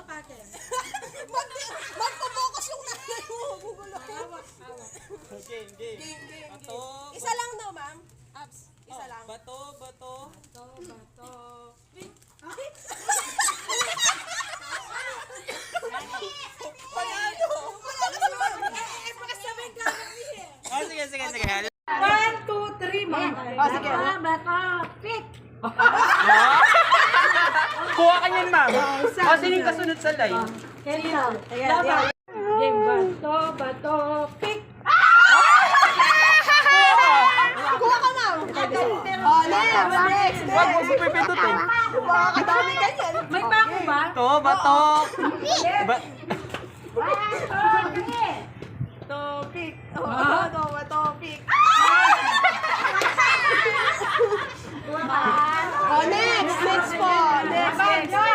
ka, pake. Magpo-focus yung nanay mo. Gugulo. Awak. Game. Bato. Isa lang daw, ma'am. Abs. Isa lang. Bato. Bato. Pick. Panalo. Pakasabihin ka kami eh. Oh, sige. 1, 2, 3, ma'am. Sige. Bato. Pick. Kuha ka niyan, ma'am. O, sino yung kasunod sa line? Kaya. Game bato. Pick. Kuha ka, ma'am. Oh, next. Wag mo pipindutin. Makakadami ka yan. May pako ba? To, bato. Topic. Oh, topic. Oh, next po. Next.